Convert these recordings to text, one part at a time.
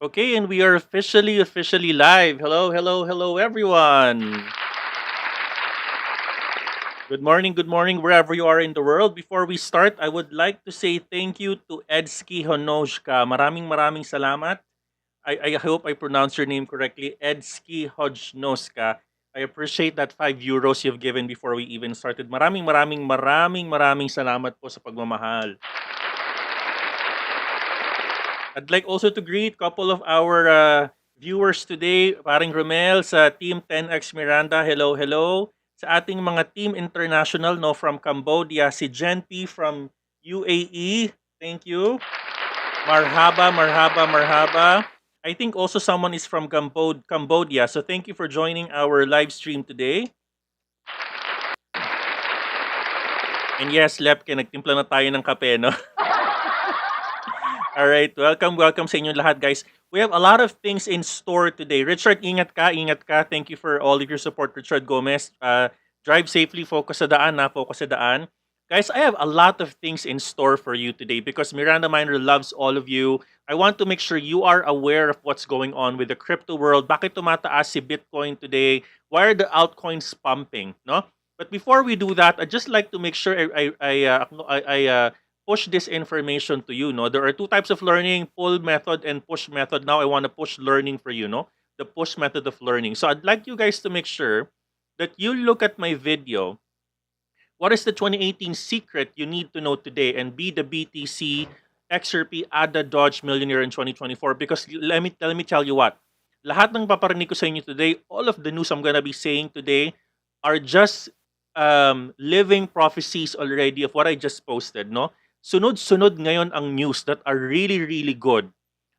Okay, and we are officially live. Hello, everyone. Good morning, wherever you are in the world. Before we start, I would like to say thank you to Edski Honojka. Maraming salamat. I hope I pronounced your name correctly. Edski Hojnoska. I appreciate that €5 you've given before we even started. Maraming salamat po sa pagmamahal. I'd like also to greet a couple of our viewers today. Paring Romel sa Team 10X Miranda, hello. Sa ating mga Team International no, from Cambodia, si Jen P from UAE, thank you. Marhaba. I think also someone is from Cambodia, so thank you for joining our live stream today. And yes, Lepke, nagtimpla na tayo ng kape, no? All right, welcome sa inyo lahat, guys. We have a lot of things in store today. Richard, ingat ka. Thank you for all of your support, Richard Gomez. Drive safely, focus sa daan. Guys, I have a lot of things in store for you today because Miranda Miner loves all of you. I want to make sure you are aware of what's going on with the crypto world. Bakit tumataas si Bitcoin today? Why are the altcoins pumping? No? But before we do that, I'd just like to make sure I push this information to you. No, there are two types of learning: pull method and push method. Now I want to push learning for you. No, the push method of learning. So I'd like you guys to make sure that you look at my video. What is the 2018 secret you need to know today and be the BTC XRP ADA Dodge millionaire in 2024? Because let me tell you what. Lahat ng paparinig ko sa inyo today, all of the news I'm gonna be saying today are just living prophecies already of what I just posted, no? Sunod-sunod ngayon ang news that are really good.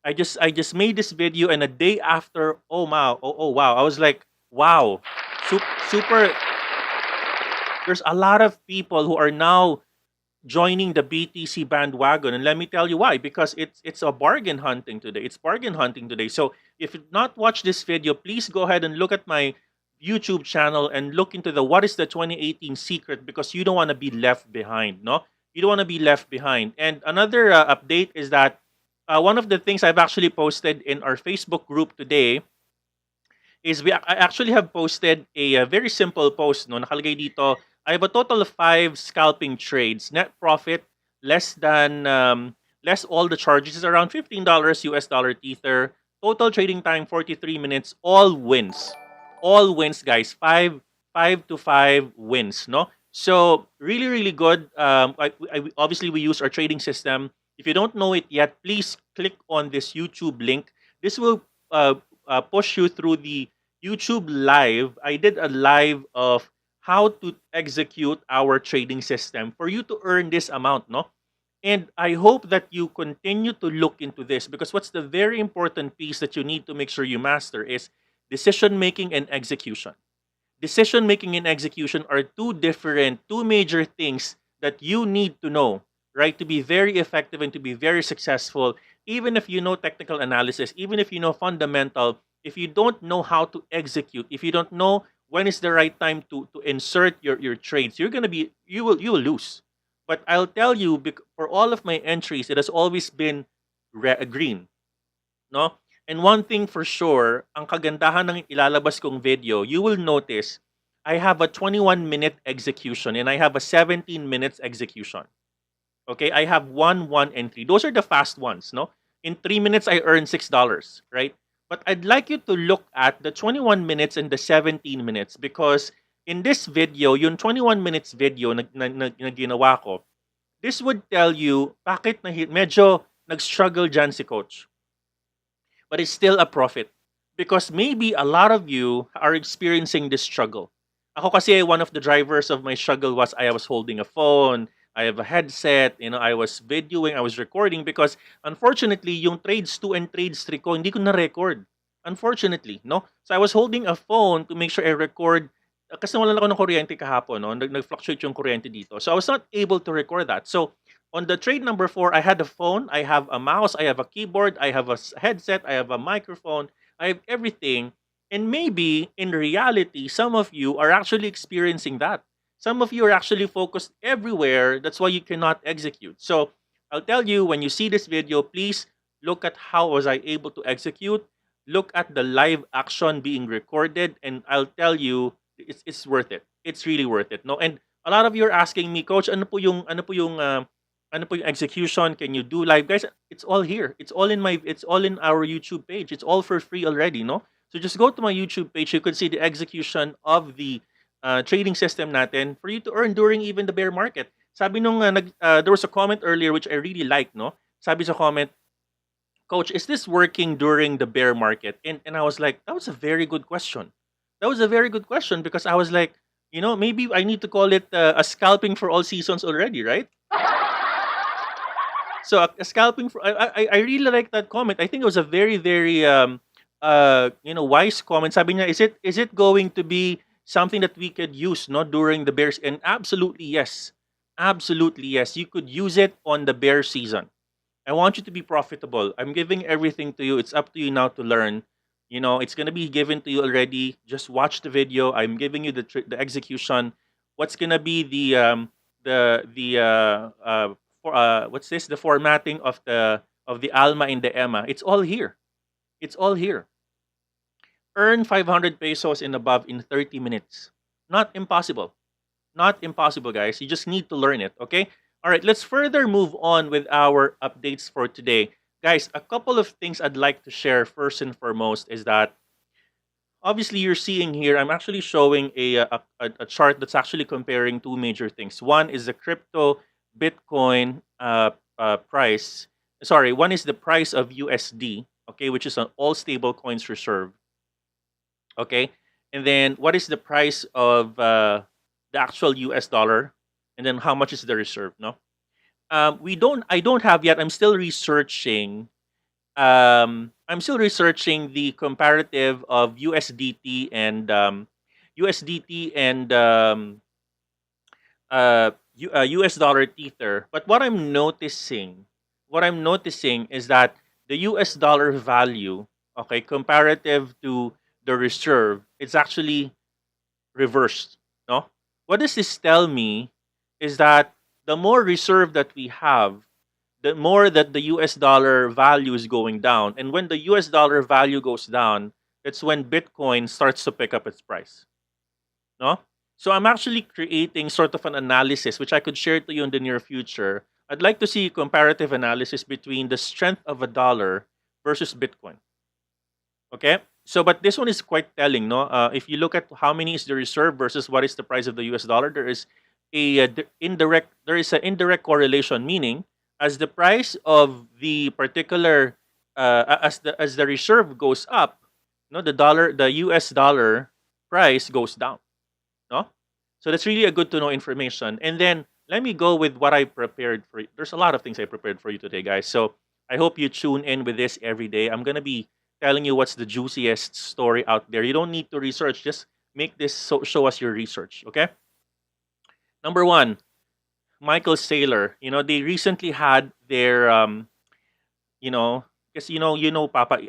I just made this video and a day after, oh wow, I was like, wow, super. There's a lot of people who are now joining the BTC bandwagon, and let me tell you why. Because it's a bargain hunting today. It's bargain hunting today. So if you've not watched this video, please go ahead and look at my YouTube channel and look into the what is the 2018 secret, because you don't want to be left behind. No, you don't want to be left behind. And another update is that one of the things I've actually posted in our Facebook group today is I actually have posted a very simple post. No, nakalagay dito. I have a total of 5 scalping trades. Net profit less all the charges is around $15 US dollar Tether. Total trading time 43 minutes. All wins. All wins, guys. Five to five wins. No. So really good. Obviously we use our trading system. If you don't know it yet, please click on this YouTube link. This will push you through the YouTube live. I did a live of how to execute our trading system for you to earn this amount, no? And I hope that you continue to look into this, because what's the very important piece that you need to make sure you master is decision making and execution. Decision making and execution are two major things that you need to know, right, to be very effective and to be very successful. Even if you know technical analysis, even if you know fundamental, if you don't know how to execute, if you don't know when is the right time to insert your trades, you will lose. But I'll tell you, for all of my entries, it has always been green, no? And one thing for sure, ang kagandahan ng ilalabas kong video, you will notice I have a 21-minute execution and I have a 17 minutes execution. Okay, I have 1, 1, and 3. Those are the fast ones, no? In 3 minutes, I earn $6, right? But I'd like you to look at the 21 minutes and the 17 minutes, because in this video, yung 21 minutes video na ginawa ko, this would tell you bakit medyo nag-struggle dyan si Coach. But it's still a profit. Because maybe a lot of you are experiencing this struggle. Ako kasi, one of the drivers of my struggle was I was holding a phone, I have a headset, I was videoing, I was recording, because unfortunately, yung trades 2 and trades 3 ko, hindi ko na-record. Unfortunately, no? So I was holding a phone to make sure I record, kasi wala ako ng kuryente kahapon, no? Nag-fluctuate yung kuryente dito. So I was not able to record that. So on the trade number 4, I had a phone, I have a mouse, I have a keyboard, I have a headset, I have a microphone, I have everything. And maybe in reality, some of you are actually experiencing that. Some of you are actually focused everywhere. That's why you cannot execute. So I'll tell you, when you see this video, please Look at how was I able to execute. Look at the live action being recorded, and I'll tell you, it's worth it. It's really worth it. No, and a lot of you are asking me, Coach, ano po yung execution? Can you do live, guys? It's all here. It's all in our YouTube page. It's all for free already. No, so just go to my YouTube page. You could see the execution of the trading system natin for you to earn during even the bear market. Sabi nung there was a comment earlier which I really liked, no? Sabi sa comment, Coach, is this working during the bear market? And I was like, that was a very good question. That was a very good question because I was like, maybe I need to call it a scalping for all seasons already, right? So a scalping for I really like that comment. I think it was a very very wise comment. Sabi niya, is it going to be something that we could use not during the bears? And absolutely yes, absolutely yes. You could use it on the bear season. I want you to be profitable. I'm giving everything to you. It's up to you now to learn. It's gonna be given to you already. Just watch the video. I'm giving you the execution. What's gonna be what's this? The formatting of the Alma and the Emma. It's all here. It's all here. Earn 500 pesos and above in 30 minutes. Not impossible. Not impossible, guys. You just need to learn it, okay? All right, let's further move on with our updates for today. Guys, a couple of things I'd like to share first and foremost is that obviously you're seeing here, I'm actually showing a chart that's actually comparing two major things. One is the crypto Bitcoin price. Sorry, one is the price of USD, okay, which is an all stable coins reserve, okay? And then what is the price of the actual US dollar? And then how much is the reserve, no? I don't have yet. I'm still researching the comparative of USDT and US dollar tether. But what I'm noticing is that the US dollar value, okay, comparative to the reserve, it's actually reversed. No, what does this tell me is that the more reserve that we have, the more that the US dollar value is going down. And when the US dollar value goes down, that's when Bitcoin starts to pick up its price. No? So I'm actually creating sort of an analysis which I could share to you in the near future. I'd like to see comparative analysis between the strength of a dollar versus Bitcoin. Okay? So, but this one is quite telling, no? If you look at how many is the reserve versus what is the price of the US dollar, there is an indirect correlation, meaning as the price of the particular as the reserve goes up, no, the US dollar price goes down, no. So that's really a good to know information. And then let me go with what I prepared for you. There's a lot of things I prepared for you today, guys. So I hope you tune in with this every day. I'm gonna be telling you what's the juiciest story out there. You don't need to research. Just make this show us your research. Okay. Number one, Michael Saylor. They recently had their you know, because Papa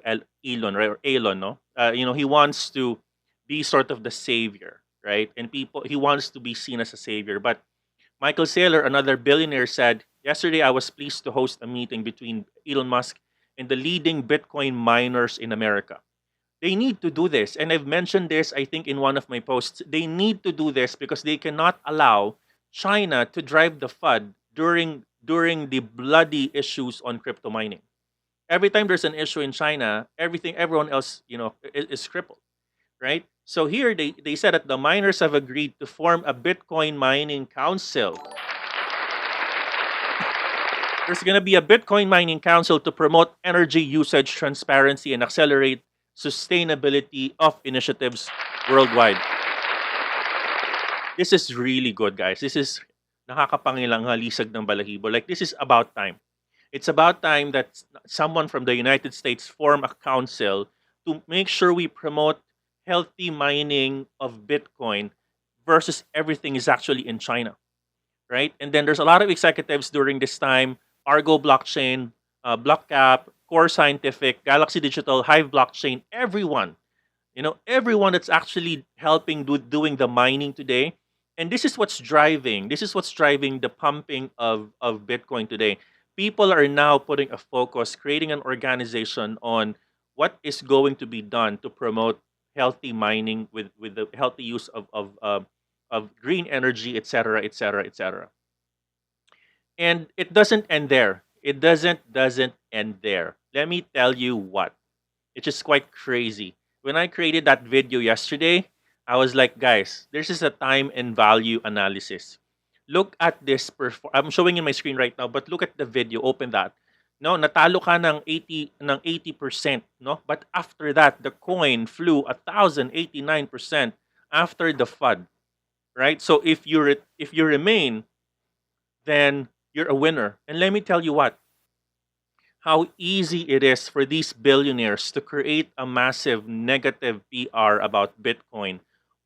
Elon, right? Or Elon, no? He wants to be sort of the savior, right? And he wants to be seen as a savior. But Michael Saylor, another billionaire, said yesterday, I was pleased to host a meeting between Elon Musk and the leading Bitcoin miners in America. They need to do this. And I've mentioned this, I think, in one of my posts. They need to do this because they cannot allow China to drive the FUD during the bloody issues on crypto mining. Every time there's an issue in China, everyone else, is crippled, right? So here they said that the miners have agreed to form a Bitcoin mining council. There's going to be a Bitcoin mining council to promote energy usage transparency and accelerate sustainability of initiatives worldwide. This is really good, guys. This is nakakapangilang halisag ng balahibo. Like, this is about time. It's about time that someone from the United States form a council to make sure we promote healthy mining of Bitcoin versus everything is actually in China, right? And then there's a lot of executives during this time: Argo Blockchain, BlockCap, Core Scientific, Galaxy Digital, Hive Blockchain. Everyone that's actually helping doing the mining today. And this is what's driving the pumping of Bitcoin today. people are now putting a focus, creating an organization on what is going to be done to promote healthy mining with the healthy use of green energy, etc., etc., etc. And it doesn't end there. It doesn't end there. Let me tell you what. It's just quite crazy. When I created that video yesterday, I was like, guys, this is a time and value analysis. Look at this. I'm showing in my screen right now, but look at the video. Open that. No, natalo ka ng 80%, no? But after that, the coin flew 1,089% after the FUD, right? So if you remain, then you're a winner. And let me tell you what, how easy it is for these billionaires to create a massive negative PR about Bitcoin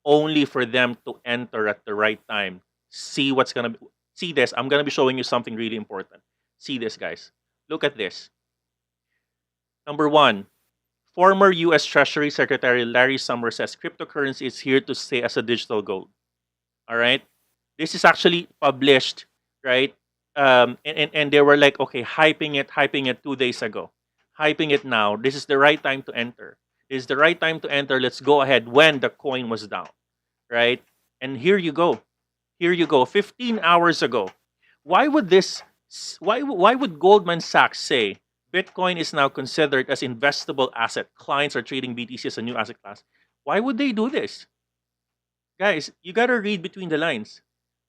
only for them to enter at the right time. See what's going to be. See this. I'm going to be showing you something really important. See this, guys. Look at this. Number one, former US Treasury Secretary Larry Summers says cryptocurrency is here to stay as a digital gold. All right. This is actually published, right? And they were like, okay, hyping it 2 days ago, hyping it now. This is the right time to enter. This is the right time to enter. Let's go ahead when the coin was down, right? And here you go. Here you go. 15 hours ago. Why would this? Why would Goldman Sachs say Bitcoin is now considered as investable asset? Clients are treating BTC as a new asset class. Why would they do this? Guys, you got to read between the lines,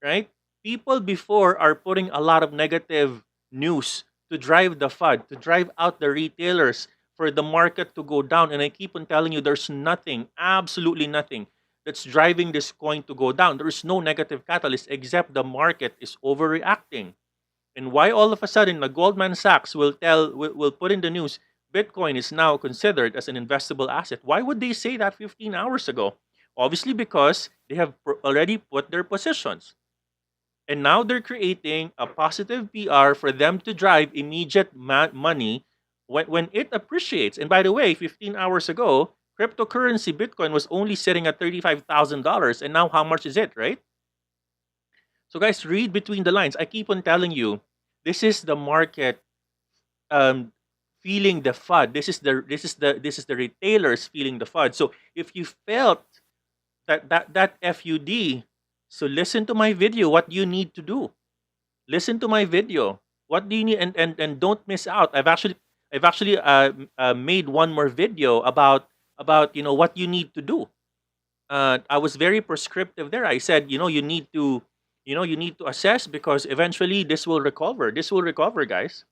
right? People before are putting a lot of negative news to drive the FUD, to drive out the retailers for the market to go down. And I keep on telling you, there's nothing, absolutely nothing, that's driving this coin to go down. There is no negative catalyst except the market is overreacting. And why all of a sudden the Goldman Sachs will put in the news Bitcoin is now considered as an investable asset? Why would they say that 15 hours ago? Obviously, because they have already put their positions. And now they're creating a positive PR for them to drive immediate money when it appreciates. And by the way, 15 hours ago, cryptocurrency Bitcoin was only sitting at $35,000. And now how much is it, right? So guys, read between the lines. I keep on telling you, this is the market um, feeling the FUD. This is the retailers feeling the FUD. So if you felt that FUD. So listen to my video. What do you need to do? Listen to my video. What do you need? And don't miss out. I've actually made one more video about what you need to do. I was very prescriptive there. I said you need to assess because eventually this will recover. This will recover, guys.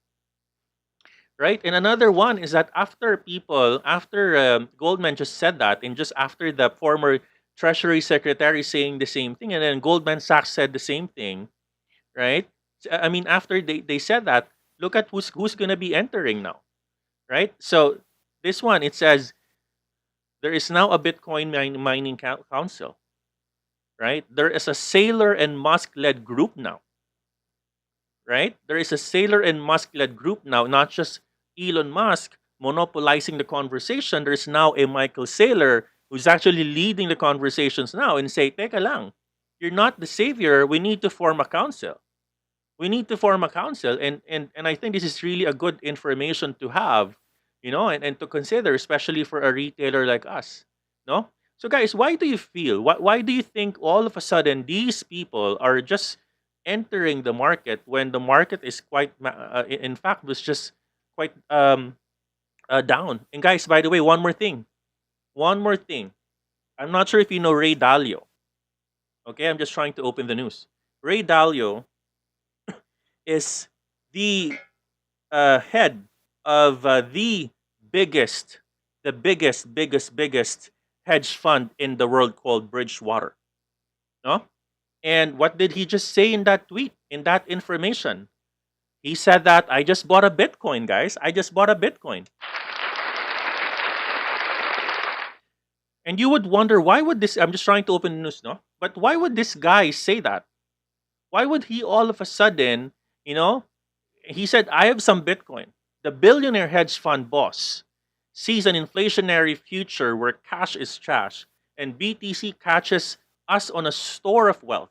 Right? And another one is that after Goldman just said that, and just after the former Treasury Secretary saying the same thing, and then Goldman Sachs said the same thing, right? I mean, after they said that, look at who's going to be entering now, right? So this one, it says there is now a Bitcoin mining council, right? There is a Saylor and Musk led group now, right? There is a Saylor and Musk led group now, not just Elon Musk monopolizing the conversation. There's now a Michael Saylor who's actually leading the conversations now and say, Teka lang, you're not the savior. We need to form a council. We need to form a council. And I think this is really a good information to have, and to consider, especially for a retailer like us. No? So guys, why do you feel? Why do you think all of a sudden these people are just entering the market when the market is quite, in fact, was just quite down? And guys, by the way, one more thing. One more thing. I'm not sure if you know Ray Dalio. Okay, I'm just trying to open the news. Ray Dalio is the head of the biggest hedge fund in the world called Bridgewater. No? And what did he just say in that tweet, in that information? He said that I just bought a Bitcoin, guys. I just bought a Bitcoin. And you would wonder, why would this, I'm just trying to open the news, no? But why would this guy say that? Why would he all of a sudden, he said, I have some Bitcoin. The billionaire hedge fund boss sees an inflationary future where cash is trash and BTC catches us on a store of wealth.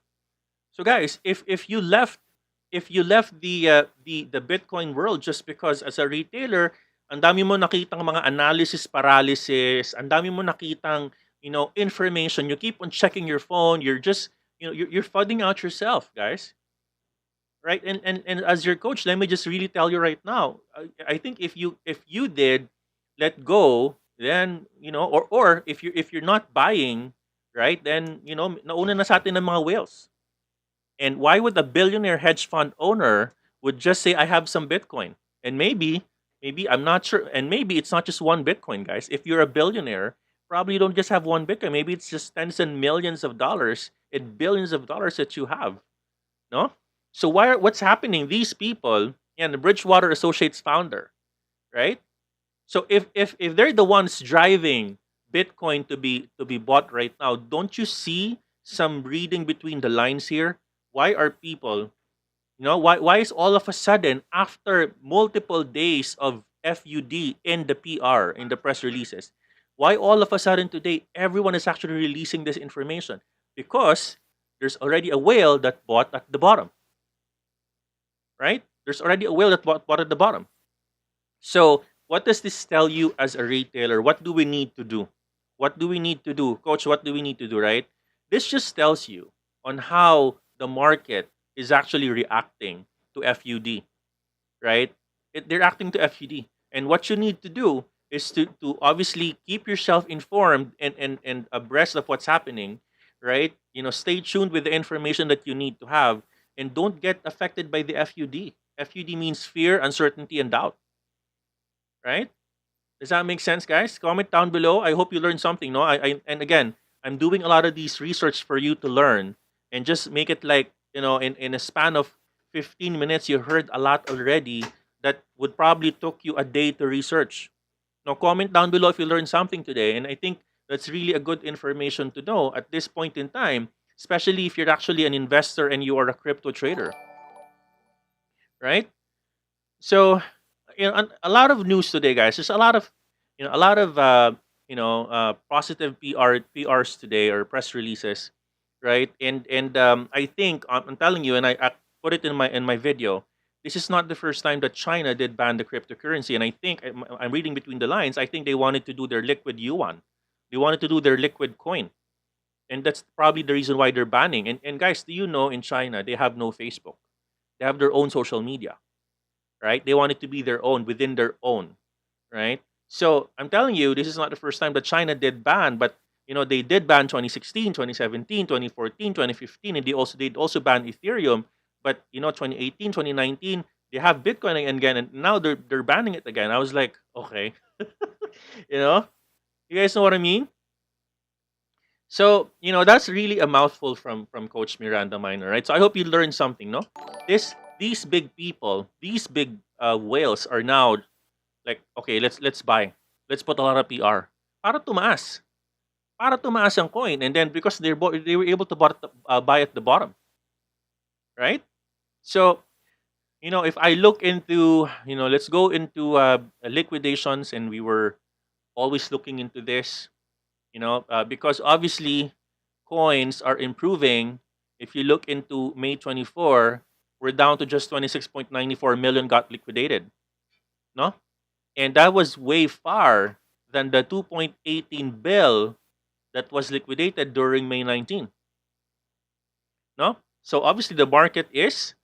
So guys, if you left if you left the Bitcoin world just because as a retailer, ang dami mo nakitang mga analysis paralysis, ang dami mo nakitang, information. You keep on checking your phone. You're just, you're flooding out yourself, guys. Right? And as your coach, let me just really tell you right now. I think if you did let go, then or if you're not buying, right? Then nauna na sa atin ng mga whales. And why would a billionaire hedge fund owner would just say, "I have some Bitcoin," and maybe I'm not sure, and maybe it's not just one Bitcoin, guys. If you're a billionaire, probably you don't just have one Bitcoin. Maybe it's just tens and millions of dollars and billions of dollars that you have. No, so what's happening? These people, and the Bridgewater Associates founder, right? So if they're the ones driving Bitcoin to be bought right now, don't you see some reading between the lines here? Why are people, why is all of a sudden after multiple days of FUD in the PR, in the press releases, why all of a sudden today everyone is actually releasing this information? Because there's already a whale that bought at the bottom, right? There's already a whale that bought at the bottom. So, what does this tell you as a retailer? What do we need to do? What do we need to do? Coach, what do we need to do, right? This just tells you on how the market is actually reacting to FUD, right? They're acting to FUD. And what you need to do is to obviously keep yourself informed and abreast of what's happening, right? Stay tuned with the information that you need to have and don't get affected by the FUD. FUD means fear, uncertainty, and doubt, right? Does that make sense, guys? Comment down below. I hope you learned something. No, and again, I'm doing a lot of these research for you to learn, and just make it like in a span of 15 minutes, you heard a lot already that would probably took you a day to research. Now, comment down below if you learned something today, and I think that's really a good information to know at this point in time, especially if you're actually an investor and you are a crypto trader, right? So, a lot of news today, guys. There's a lot of positive PRs today, or press releases, right? And I think I'm telling you, and I put it in my video. This is not the first time that China did ban the cryptocurrency, and I think I'm reading between the lines. I think they wanted to do their liquid yuan, they wanted to do their liquid coin, and that's probably the reason why they're banning. And guys, do you know in China they have no Facebook? They have their own social media, right? They want it to be their own, within their own, right? So I'm telling you, this is not the first time that China did ban, but they did ban 2016, 2017, 2014, 2015, and they also banned Ethereum. But 2018, 2019, they have Bitcoin again, and now they're banning it again. I was like, okay, you know, you guys know what I mean? So that's really a mouthful from Coach Miranda Minor, right? So I hope you learned something, no? These big people, these big whales are now like, okay, let's buy, let's put a lot of PR para tumaas, ang coin, and then because they were able to buy at the bottom, right? So if I look into let's go into liquidations, and we were always looking into this, because obviously coins are improving. If you look into May 24, we're down to just 26.94 million got liquidated, no? And that was way far than the 2.18 bill that was liquidated during May 19, no? So obviously the market is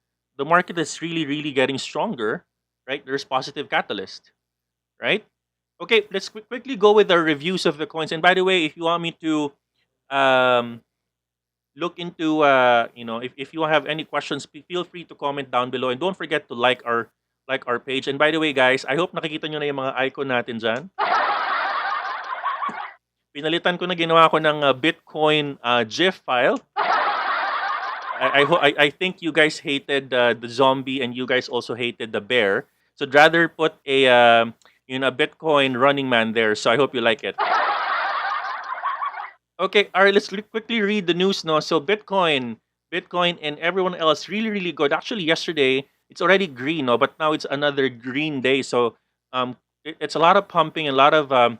really really getting stronger, right? There's positive catalyst, right? Okay, let's quickly go with our reviews of the coins. And by the way, if you want me to um, look into if you have any questions, feel free to comment down below, and don't forget to like our page. And by the way, guys, I hope nakikita nyo na yung mga icon natin dyan. Pinalitan ko na, ginawa ko ng Bitcoin GIF file. I think you guys hated the zombie, and you guys also hated the bear, so I'd rather put a Bitcoin running man there. So I hope you like it. Okay, all right, let's quickly read the news now. So Bitcoin and everyone else really really good. Actually, yesterday it's already green, no, but now it's another green day. So it's a lot of pumping, a lot of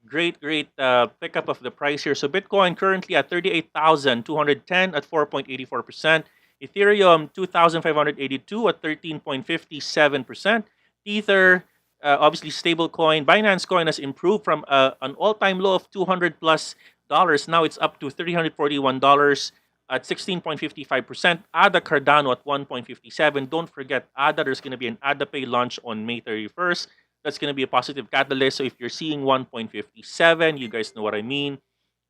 great pickup of the price here. So Bitcoin currently at 38,210 at 4.84%. Ethereum 2,582 at 13.57%. Tether, obviously stable coin. Binance Coin has improved from an all-time low of 200 plus dollars. Now it's up to $341 at 16.55%. ADA Cardano at 1.57. Don't forget ADA. There's going to be an ADA Pay launch on May 31st. That's going to be a positive catalyst. So if you're seeing 1.57, you guys know what I mean.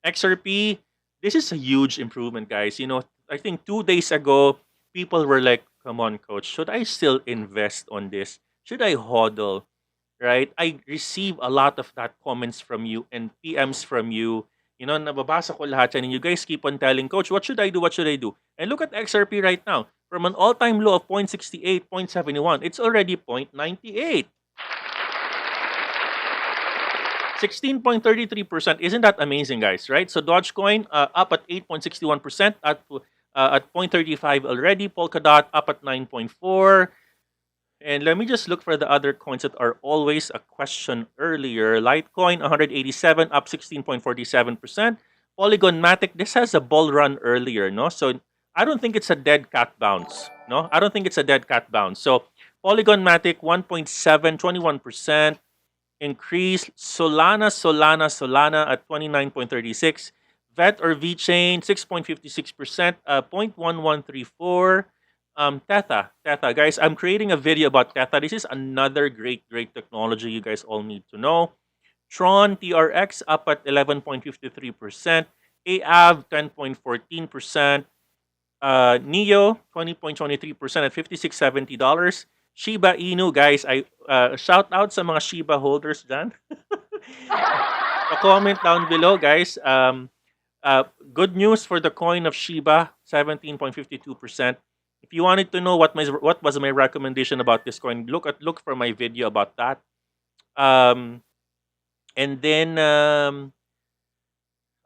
XRP, this is a huge improvement, guys. I think 2 days ago, people were like, come on, coach, should I still invest on this? Should I hodl? Right? I receive a lot of that comments from you and PMs from you. Nababasa ko lahat yan, and you guys keep on telling, coach, what should I do? What should I do? And look at XRP right now. From an all-time low of 0.68, 0.71, it's already 0.98. 16.33%. Isn't that amazing, guys? Right? So Dogecoin up at 8.61% at 0.35 already. Polkadot up at 9.4. And let me just look for the other coins that are always a question earlier. Litecoin 187 up 16.47%. Polygon Matic, this has a bull run earlier, no? So I don't think it's a dead cat bounce. No, I don't think it's a dead cat bounce. So Polygon Matic 1.7, 21% increase. Solana at 29.36. VET or VChain 6.56%, 0.1134. Tether, guys, I'm creating a video about Tether. This is another great technology you guys all need to know. Tron TRX up at 11.53%. AAV 10.14%. Neo 20.23% at $56.70. Shiba Inu, guys, I shout out sa mga Shiba holders dyan. Comment down below, guys. Good news for the coin of Shiba, 17.52%. If you wanted to know what was my recommendation about this coin, look for my video about that. And then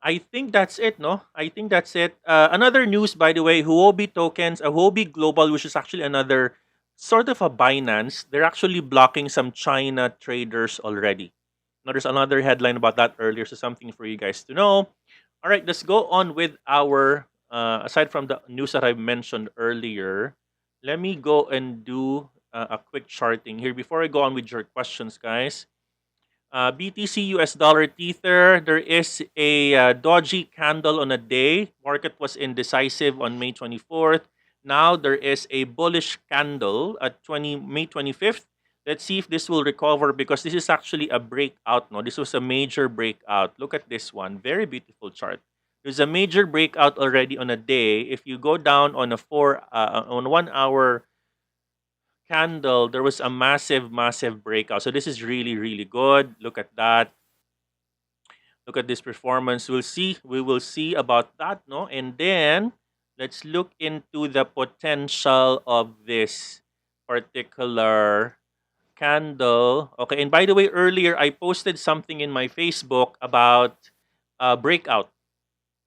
I think that's it, no? I think that's it. Another news, by the way, Huobi tokens, Huobi Global, which is actually another sort of a Binance, they're actually blocking some China traders already. Now, there's another headline about that earlier, so something for you guys to know. All right, let's go on with our, aside from the news that I mentioned earlier, let me go and do a quick charting here before I go on with your questions, guys. BTC US dollar Tether, there is a dodgy candle on a day. Market was indecisive on May 24th. Now there is a bullish candle at May 25th. Let's see if this will recover because this is actually a breakout. No, this was a major breakout. Look at this one. Very beautiful chart. There's a major breakout already on a day. If you go down on on 1 hour candle, there was a massive breakout. So this is really good. Look at that. Look at this performance. We will see about that, no? And then let's look into the potential of this particular candle. Okay, and by the way, earlier I posted something in my Facebook about breakout.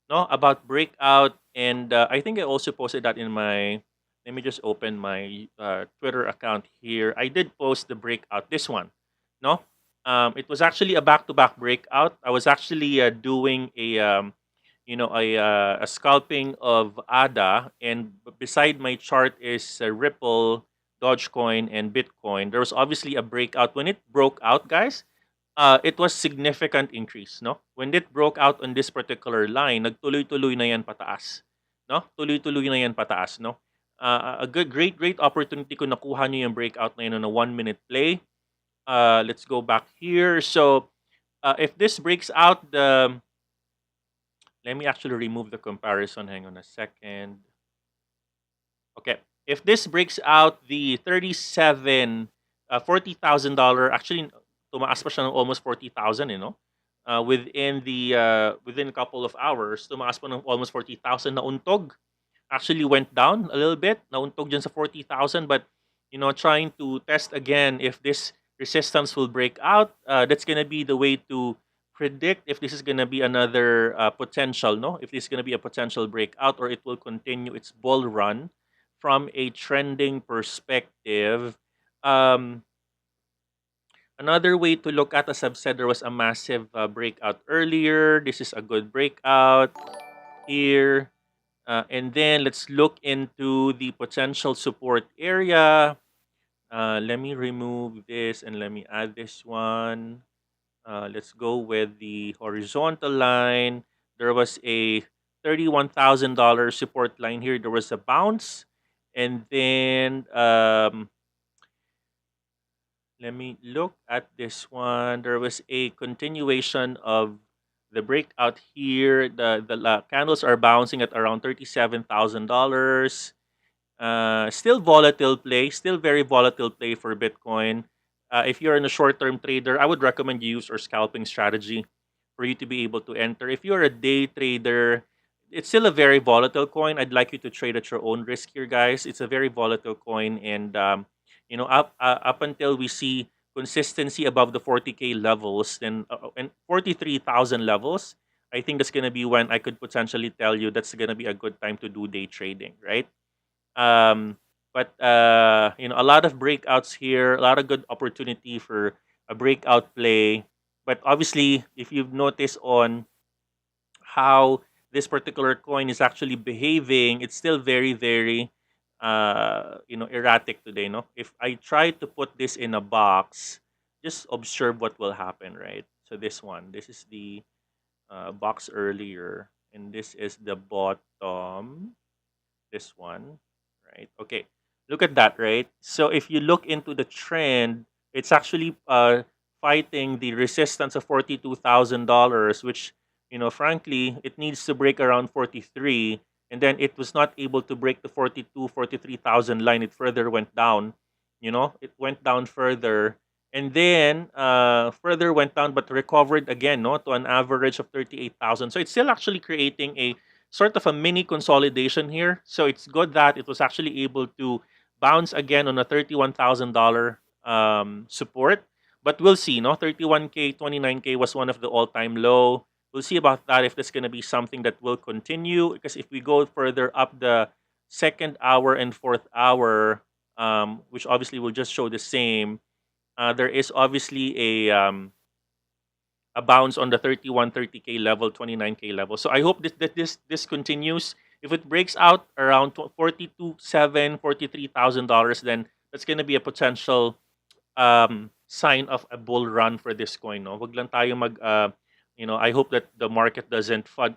No, about breakout, and I think I also posted that in my. Let me just open my Twitter account here. I did post the breakout. This one, no, it was actually a back-to-back breakout. I was actually doing a scalping of ADA, and beside my chart is Ripple, Dogecoin, and Bitcoin. There was obviously a breakout when it broke out, guys. It was significant increase, no? When it broke out on this particular line, nagtuloy-tuloy na yan pataas, no? Tuloy-tuloy na yan pataas, no? A great opportunity kung nakuha nyo yung breakout na yun on a 1-minute play. Let's go back here. So, if this breaks out, let me actually remove the comparison. Hang on a second. Okay. If this breaks out the $40,000, actually, tumaas pa siya ng almost 40,000, within a couple of hours, tumaas pa ng almost 40,000. Nauntog. Actually went down a little bit. Nauntog dyan sa 40,000, but trying to test again if this resistance will break out. That's gonna be the way to predict if this is gonna be another potential, no? If this is gonna be a potential breakout or it will continue its bull run from a trending perspective. Another way to look at, as I've said, there was a massive breakout earlier. This is a good breakout here. And then let's look into the potential support area. Let me remove this and let me add this one. Let's go with the horizontal line. There was a $31,000 support line here. There was a bounce. And then let me look at this one. There was a continuation of the breakout here. The candles are bouncing at around $37,000. Still volatile play, still very volatile play for Bitcoin. If you're in a short-term trader, I would recommend you use your scalping strategy for you to be able to enter. If you're a day trader, it's still a very volatile coin. I'd like you to trade at your own risk here, guys. It's a very volatile coin, and up until we see consistency above the 40K levels, then and 43,000 levels, I think that's gonna be when I could potentially tell you that's gonna be a good time to do day trading, right? Um, but a lot of breakouts here, a lot of good opportunity for a breakout play. But obviously, if you've noticed on how this particular coin is actually behaving, it's still very, very, erratic today. No, if I try to put this in a box, just observe what will happen, right? So this is the box earlier, and this is the bottom, this one, right? Okay, look at that, right? So if you look into the trend, it's actually fighting the resistance of $42,000, which, frankly, it needs to break around 43, and then it was not able to break the 43,000 line. It further went down. It went down further, and then further went down, but recovered again, no, to an average of 38,000. So it's still actually creating a sort of a mini consolidation here. So it's good that it was actually able to bounce again on a $31,000 support. But we'll see, no? 31K, 29K was one of the all-time low. We'll see about that if that's going to be something that will continue. Because if we go further up the second hour and fourth hour, which obviously will just show the same, there is obviously a bounce on the 31, 30K level, 29K level. So I hope this continues. If it breaks out around 42,700, $43,000, then that's going to be a potential sign of a bull run for this coin. No, wag lang tayo I hope that the market doesn't fund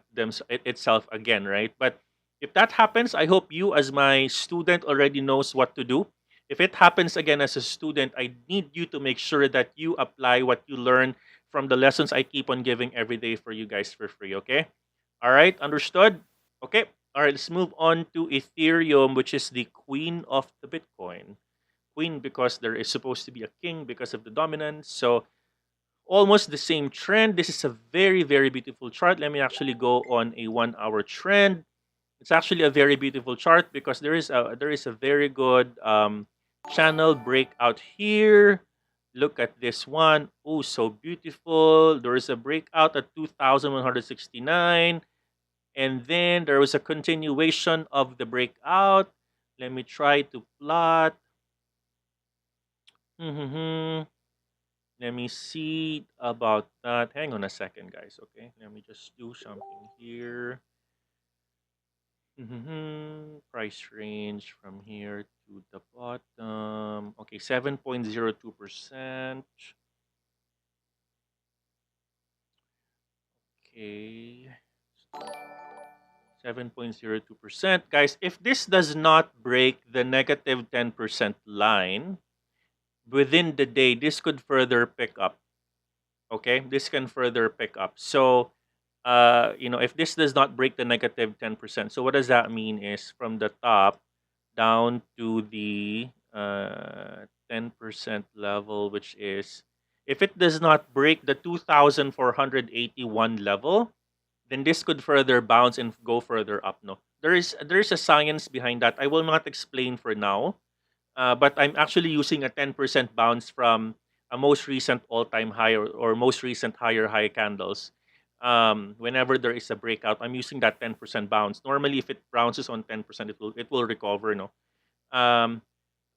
itself again, right? But if that happens, I hope you, as my student, already knows what to do. If it happens again as a student, I need you to make sure that you apply what you learn from the lessons I keep on giving every day for you guys for free. Okay. All right. Understood. Okay. All right. Let's move on to Ethereum, which is the queen of the Bitcoin. Queen because there is supposed to be a king because of the dominance. So almost the same trend. This is a very, very beautiful chart. Let me actually go on a 1 hour trend. It's actually a very beautiful chart because there is a very good channel breakout here. Look at this one. Oh, so beautiful. There is a breakout at 2,169. And then there was a continuation of the breakout. Let me try to plot. Mhm. Let me see about that. Hang on a second, guys. Okay. Let me just do something here. Price range from here to the bottom. Okay, 7.02%. Okay. 7.02%. Guys, if this does not break the negative 10% line within the day, this could further pick up. Okay, this can further pick up. So, if this does not break the negative 10%, so what does that mean is from the top down to the 10% level, which is if it does not break the 2,481 level, then this could further bounce and go further up. No, there is a science behind that. I will not explain for now, but I'm actually using a 10% bounce from a most recent all-time high or most recent higher high candles. Whenever there is a breakout, I'm using that 10% bounce. Normally, if it bounces on 10%, it will recover. No, um,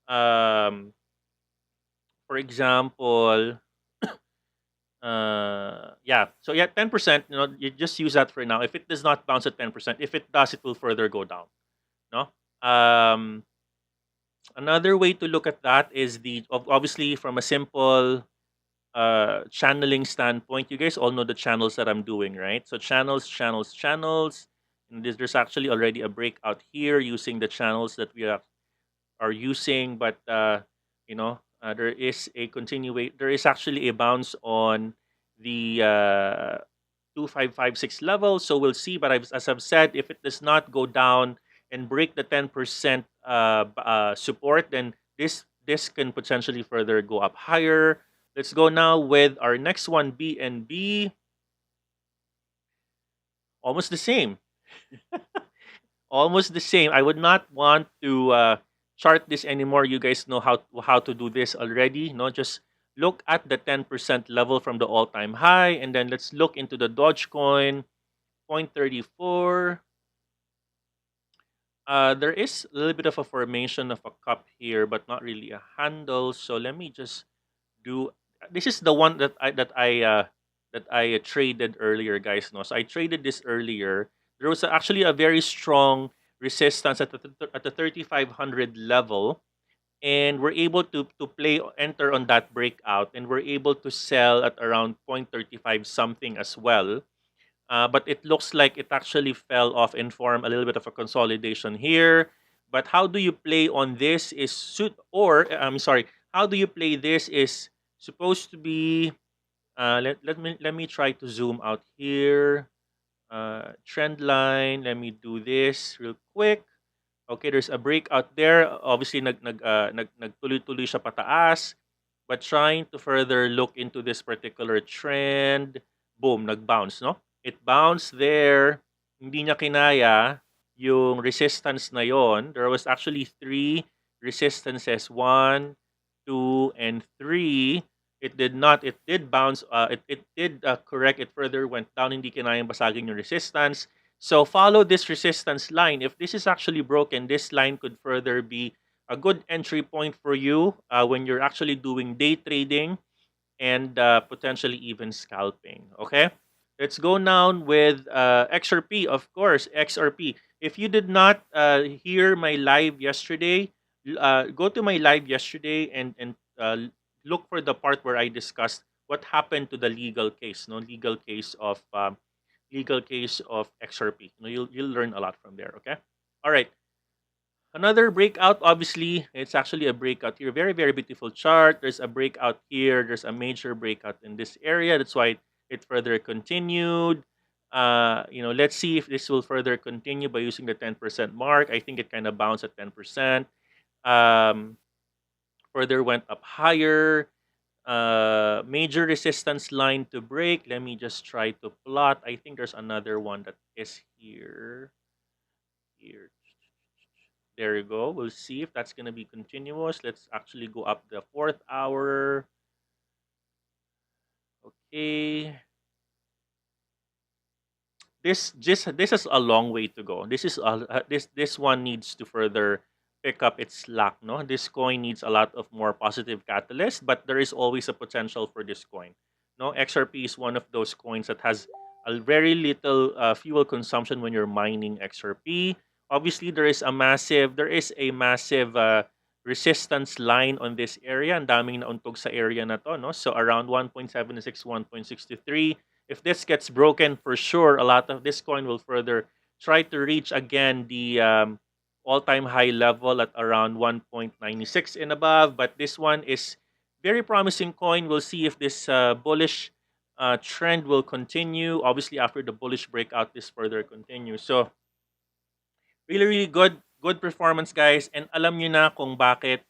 um, for example, Yeah. So yeah, 10%. You just use that for now. If it does not bounce at 10%, if it does, it will further go down. No. Um, Another way to look at that is obviously from a simple channeling standpoint. You guys all know the channels that I'm doing, right? So channels, channels, channels. And there's actually already a breakout here using the channels that we are using, but there is a continue. There is actually a bounce on the 2556 level, so we'll see. But as I've said, if it does not go down and break the 10% support, then this can potentially further go up higher. Let's go now with our next one, BNB. Almost the same. Almost the same. I would not want to chart this anymore. You guys know how to do this already. No, just look at the 10% level from the all-time high, and then let's look into the Dogecoin 0.34. There is a little bit of a formation of a cup here, but not really a handle. So let me just do. This is the one that I traded earlier, guys. No, so I traded this earlier. There was actually a very strong resistance at the 3500 level, and we're able to enter on that breakout, and we're able to sell at around 0.35 something as well. But it looks like it actually fell off and formed a little bit of a consolidation here. But how do you play on this is I'm sorry, how do you play this is supposed to be let me try to zoom out here. Trend line, let me do this real quick. Okay, there's a breakout there. Obviously, nagtuloy-tuloy siya pataas. But trying to further look into this particular trend, boom, nag-bounce, no? It bounced there. Hindi niya kinaya yung resistance na yon. There was actually three resistances, one, two, and three. It did not. It did bounce. It did correct. It further went down. Hindi kinayang basagin yung resistance. So follow this resistance line. If this is actually broken, this line could further be a good entry point for you when you're actually doing day trading and potentially even scalping. Okay, let's go now with XRP. Of course, XRP. If you did not hear my live yesterday, go to my live yesterday and look for the part where I discussed what happened to the legal case. No legal case of XRP. You'll learn a lot from there. Okay. All right. Another breakout, obviously, it's actually a breakout here. Very, very beautiful chart. There's a breakout here. There's a major breakout in this area. That's why it further continued. Let's see if this will further continue by using the 10% mark. I think it kind of bounced at 10%. Um, Further went up higher. Major resistance line to break. Let me just try to plot. I think there's another one that is here. Here. There you go. We'll see if that's going to be continuous. Let's actually go up the fourth hour. Okay. This is a long way to go. This one needs to further pick up its slack. No, this coin needs a lot of more positive catalyst, but there is always a potential for this coin. No, XRP is one of those coins that has a very little fuel consumption when you're mining XRP. Obviously, there is a massive resistance line on this area. Ang daming nauntog sa area na to, no? So around 1.76, 1.63. If this gets broken, for sure, a lot of this coin will further try to reach again the all-time high level at around 1.96 and above. But this one is very promising coin. We'll see if this bullish trend will continue. Obviously, after the bullish breakout, this further continues. So really, really good performance, guys. And alam niyo na kung bakit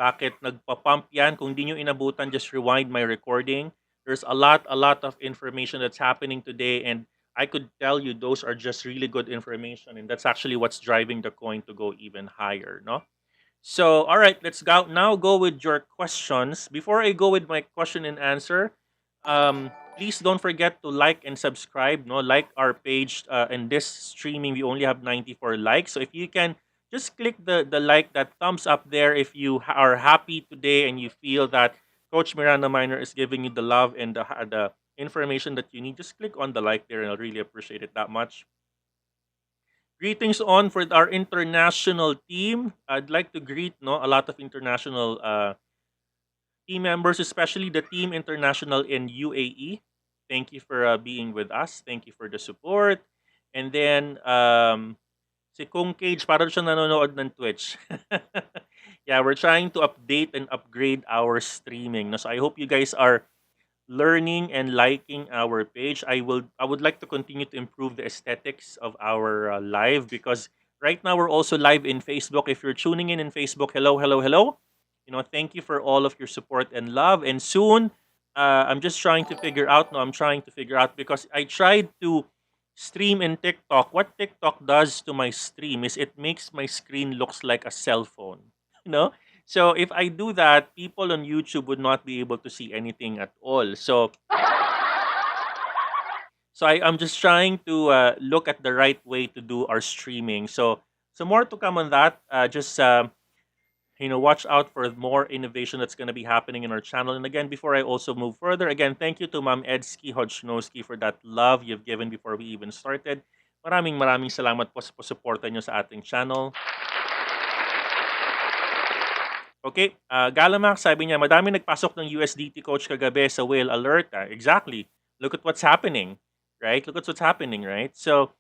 nagpa-pump yan. Kung di nyo inabutan, just rewind my recording. There's a lot of information that's happening today, and I could tell you those are just really good information, and that's actually what's driving the coin to go even higher, no? So, all right, let's go with your questions. Before I go with my question and answer, please don't forget to like and subscribe. No, like our page. In this streaming, we only have 94 likes. So if you can just click the like, that thumbs up there if you are happy today and you feel that Coach Miranda Miner is giving you the love and the information that you need. Just click on the like there, and I'll really appreciate it that much. Greetings on for our international team. I'd like to greet a lot of international team members, especially the team international in UAE. Thank you for being with us. Thank you for the support. And then si Kung Cage, parang siya nanonood ng Twitch. Yeah, we're trying to update and upgrade our streaming. No? So I hope you guys are learning and liking our page. I would like to continue to improve the aesthetics of our live, because right now we're also live in Facebook. If you're tuning in Facebook, hello, hello, hello. Thank you for all of your support and love. And soon, I'm just trying to figure out. No, I'm trying to figure out, because I tried to stream in TikTok. What TikTok does to my stream is it makes my screen looks like a cell phone. You know, so if I do that, people on YouTube would not be able to see anything at all. So I'm just trying to look at the right way to do our streaming. So more to come on that. Just watch out for more innovation that's going to be happening in our channel. And again, before I also move further, again, thank you to Ma'am Edsky Hodgnoski for that love you've given before we even started. Maraming maraming salamat po sa suporta nyo sa ating channel. Okay, Galamax, sabi niya, madami nagpasok ng USDT coach kagabi sa whale alert. Exactly. Look at what's happening, right? Look at what's happening, right? So,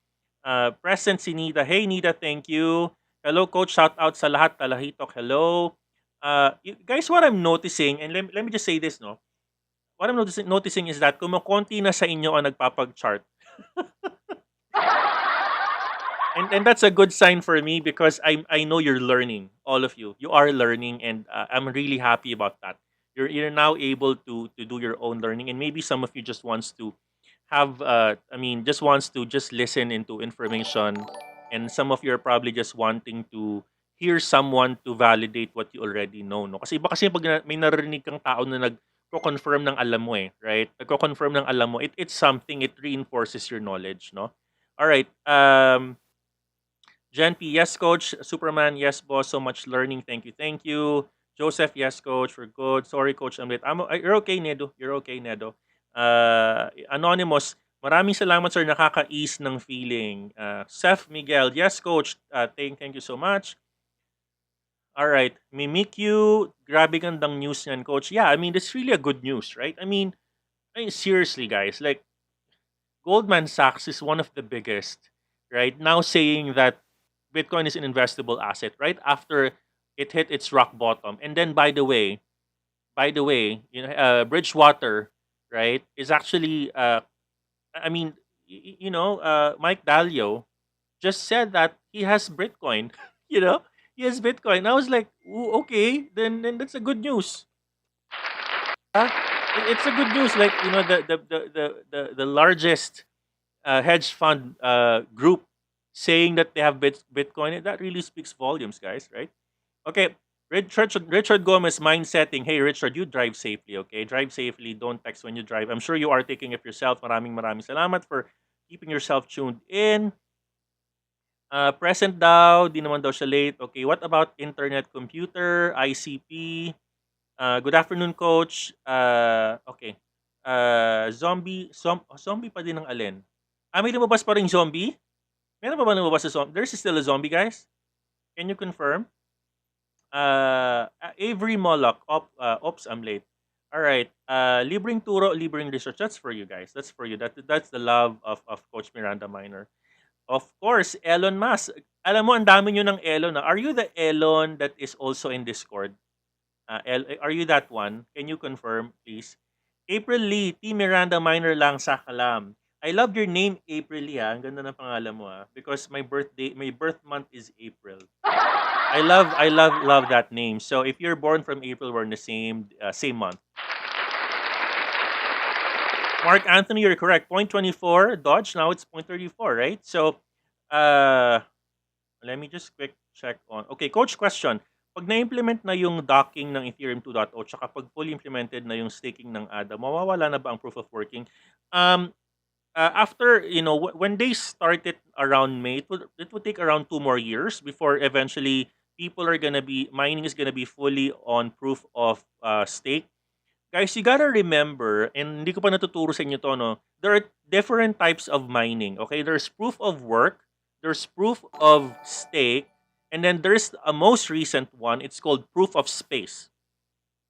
present si Nita. Hey, Nita, thank you. Hello, coach. Shout out sa lahat. Talahitok, hello. Guys, what I'm noticing, and let me just say this, no? What I'm noticing is that kumukonti na sa inyo ang nagpapag-chart. And that's a good sign for me, because I know you're learning, all of you. You are learning, and I'm really happy about that. You're now able to do your own learning, and maybe some of you just wants to have just wants to just listen into information, and some of you are probably just wanting to hear someone to validate what you already know, no? Kasi iba kasi pag may narinig kang tao na nagko-confirm ng alam mo, right? Nagko-confirm ng alam mo, it's something, it reinforces your knowledge, no? All right. Jen P, yes, coach. Superman, yes, boss. So much learning. Thank you, thank you. Joseph, yes, coach. We're good. Sorry, coach. I'm late. You're okay, Nedo. You're okay, Nedo. Anonymous, maraming salamat, sir. Nakaka-ease ng feeling. Seth Miguel, yes, coach. Thank you so much. All right. Mimic you. Grabe gandang news yan, coach. Yeah, I mean, that's really a good news, right? I mean, seriously, guys. Like, Goldman Sachs is one of the biggest, right? Now saying that Bitcoin is an investable asset right after it hit its rock bottom. And then, Bridgewater, right, is actually, I mean, Mike Dalio just said that he has Bitcoin. you know, he has Bitcoin. I was like, "Ooh, okay, then that's a good news. It's a good news. Like, the largest hedge fund group saying that they have Bitcoin, that really speaks volumes, guys, right? Okay, Richard Gomez, mind setting. Hey, Richard, you drive safely, okay? Drive safely. Don't text when you drive. I'm sure you are taking of yourself. Maraming maraming salamat for keeping yourself tuned in. Present daw, di naman daw siya late. Okay, what about internet computer, ICP? Good afternoon, coach. Okay. Zombie pa din ng alin? May lumabas pa rin zombie? Meron pa ba lumabas sa zombie? There's still a zombie, guys? Can you confirm? Avery Moloch. Oops, I'm late. All right. Libreng turo, libreng research. That's for you guys. That's for you. That's the love of Coach Miranda Miner. Of course, Elon Musk. Alam mo, ang dami nyo ng Elon. Are you the Elon that is also in Discord? Are you that one? Can you confirm, please? April Lee, Team Miranda Miner lang sa kalam. I love your name, April Lee. Ang ganda ng pangalan mo, because my birth month is April. I love that name. So if you're born from April, we're in the same month. Mark Anthony, you're correct. 0.24 Dodge. Now it's 0.34, right? So, let me just quick check on. Okay, coach, question. Pag na-implement na yung docking ng Ethereum 2.0, tsaka pag fully implemented na yung staking ng ADA, mawawala na ba ang proof of working? After, when they started around May, it would take around 2 more years before eventually mining is gonna be fully on proof of stake. Guys, you gotta remember, and hindi ko pa natuturo sa inyo to, no? There are different types of mining, okay? There's proof of work, there's proof of stake, and then there's a most recent one. It's called proof of space.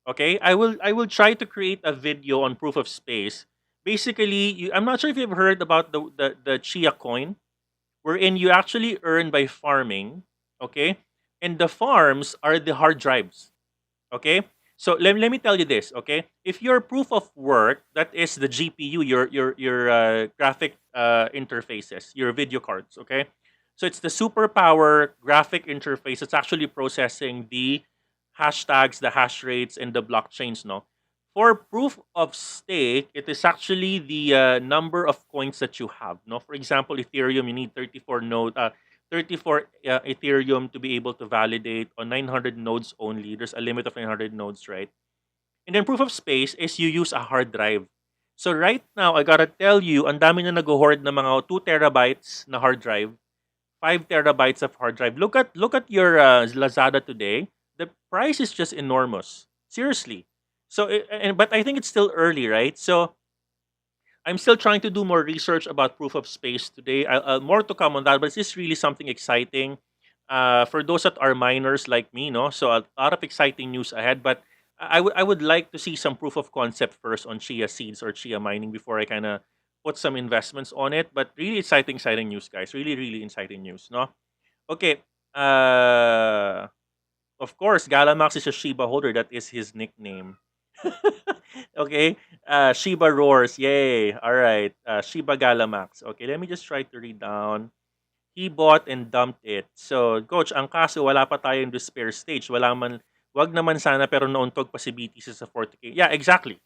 Okay, I will try to create a video on proof of space. Basically, I'm not sure if you've heard about the Chia coin, wherein you actually earn by farming. Okay, and the farms are the hard drives. Okay, so let me tell you this. Okay, if your proof of work, that is the GPU, your graphic interfaces, your video cards. Okay, so it's the superpower graphic interface. It's actually processing the hashtags, the hash rates, and the blockchains. No, for proof of stake, it is actually the number of coins that you have. No, for example, Ethereum, you need 34 Ethereum to be able to validate on 900 nodes only. There's a limit of 900 nodes, right? And then proof of space is you use a hard drive. So right now, I gotta tell you, ang dami na nag-hoard ng mga 2 terabytes na hard drive, 5 terabytes of hard drive. Look at your Lazada today. The price is just enormous. Seriously. So, but I think it's still early, right? So I'm still trying to do more research about proof of space today. More to come on that, but it's just really something exciting. For those that are miners like me, no, so a lot of exciting news ahead. But I would like to see some proof of concept first on chia seeds or chia mining before I kind of put some investments on it. But really exciting news, guys. Really exciting news, no. Okay. Uh, of course, Galamax is a Shiba holder. That is his nickname. Okay. Shiba roars. Yay. All right. Shiba Galamax. Okay, let me just try to read down. He bought and dumped it. So, coach, ang kaso wala pa tayong despair stage. Wag naman sana pero nauntog pa si BTC sa 40K. Yeah, exactly.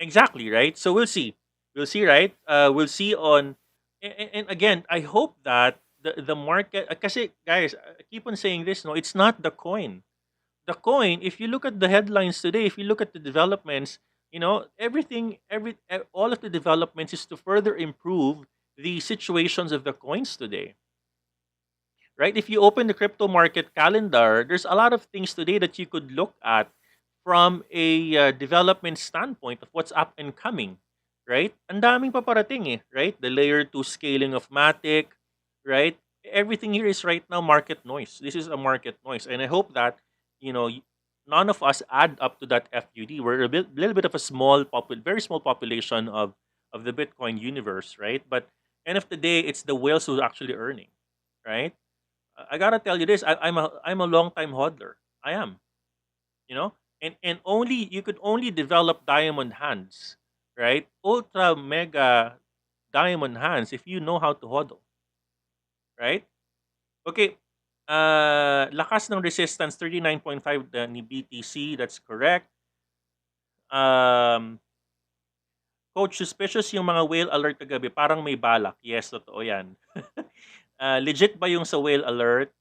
Exactly, right? So we'll see. We'll see, right? We'll see on and again, I hope that the market kasi guys, I keep on saying this, no, it's not the coin. The coin, if you look at the headlines today, if you look at the developments, all of the developments is to further improve the situations of the coins today, right? If you open the crypto market calendar, there's a lot of things today that you could look at from a development standpoint of what's up and coming, right? Ang daming paparating eh, right? The layer 2 scaling of Matic, right? Everything here is right now market noise. This is a market noise. And I hope that, you know, none of us add up to that FUD. We're little bit of a very small population of the Bitcoin universe, right? But end of the day, it's the whales who are actually earning, right? I gotta tell you this. I'm a long time hodler. I am, you know, and only you could only develop diamond hands, right? Ultra mega diamond hands if you know how to hodl, right? Okay. Lakas ng resistance 39.5 ni BTC. That's correct. Um, Coach, suspicious yung mga whale alert kagabi. Parang may balak. Yes, totoo yan. Legit ba yung sa whale alert?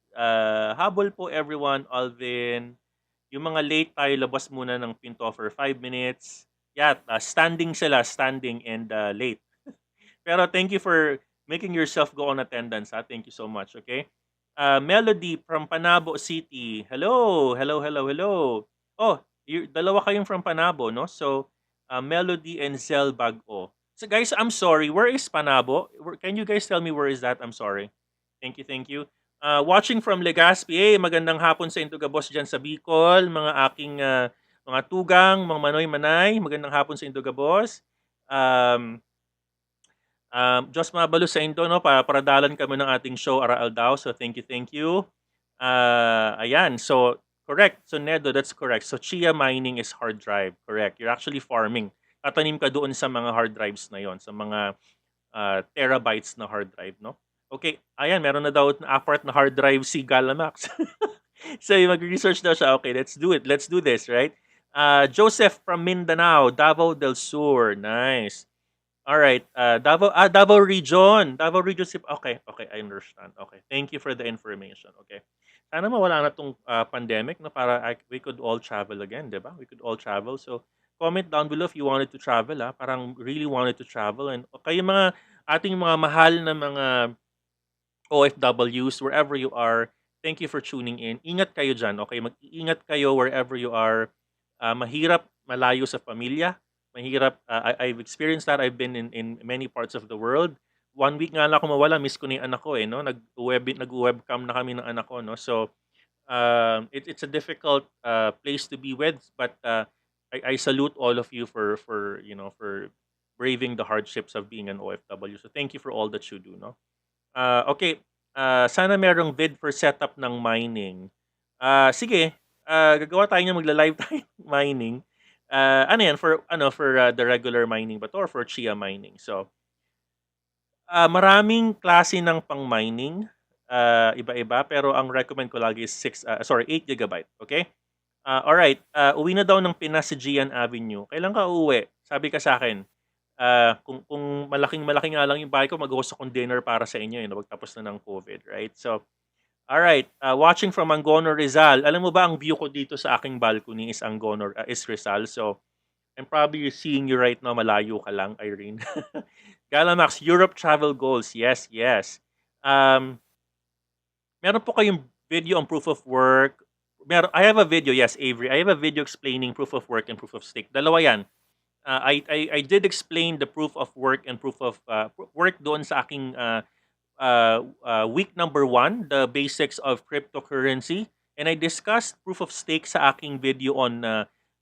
Habol po everyone, Alvin. Yung mga late tayo, labas muna ng pinto for 5 minutes. Yeah, standing sila, standing and late. Pero thank you for making yourself go on attendance. Ha? Thank you so much, okay? Melody from Panabo City. Hello. Oh, dalawa kayong from Panabo, no? So, Melody and Zel Bago. So guys, I'm sorry. Where is Panabo? Can you guys tell me where is that? I'm sorry. Thank you. Watching from Legazpi, magandang hapon sa Intugabos dyan sa Bicol, mga aking mga tugang, mga manoy-manay, magandang hapon sa Intugabos. Diyos mabalo sa Indo, no, paradalan kami ng ating show Araal daw. So thank you. Ayan, so correct. So Nedo, that's correct. So Chia mining is hard drive, correct. You're actually farming. Tatanim ka doon sa mga hard drives na yon, sa mga terabytes na hard drive, no? Okay, ayan, meron na daw na apat na hard drive si Galamax. So, mag-research daw siya. Okay, let's do it. Let's do this, right? Joseph from Mindanao, Davao del Sur. Nice. All right. Davao region. Davao region. Okay, I understand. Okay. Thank you for the information. Okay. Sana mawala na tong pandemic na para we could all travel again, 'di ba? We could all travel. So, comment down below if you wanted to travel, parang really wanted to travel and kayo mga ating mga mahal na mga OFWs, wherever you are, thank you for tuning in. Ingat kayo dyan, okay? Mag-iingat kayo wherever you are. Mahirap malayo sa pamilya. Mahirap, I've experienced that. I've been in many parts of the world. 1 week nga lang ako mawala, miss ko na yung anak ko eh, no? Nag-webcam na kami ng anak ko, no? So, it's a difficult place to be with, but I salute all of you for for braving the hardships of being an OFW. So thank you for all that you do, no? Okay, sana merong vid for setup ng mining. Sige, gagawa tayo ng magla-live tayo ng mining. Ano yan for the regular mining ba to or for Chia mining? So, maraming klase ng pang-mining, iba-iba, pero ang recommend ko lagi is 8 gigabyte, okay? Alright, uwi na daw ng Pinas si Gian Avenue. Kailan ka uuwi? Sabi ka sa akin. Kung malaking-malaki nga lang yung bahay ko, mag-host akong dinner para sa inyo, pagtapos na ng COVID, right? So, alright, watching from Angono, Rizal. Alam mo ba ang view ko dito sa aking balcony is is Rizal. So, I'm probably seeing you right now, malayo ka lang, Irene. Galamax, Europe travel goals. Yes, yes. Um, Meron po kayong video on proof of work. I have a video, yes, Avery. I have a video explaining proof of work and proof of stake. Dalawa yan. I did explain the proof of work and proof of work doon sa aking week number 1, the basics of cryptocurrency. And I discussed proof of stake sa aking video on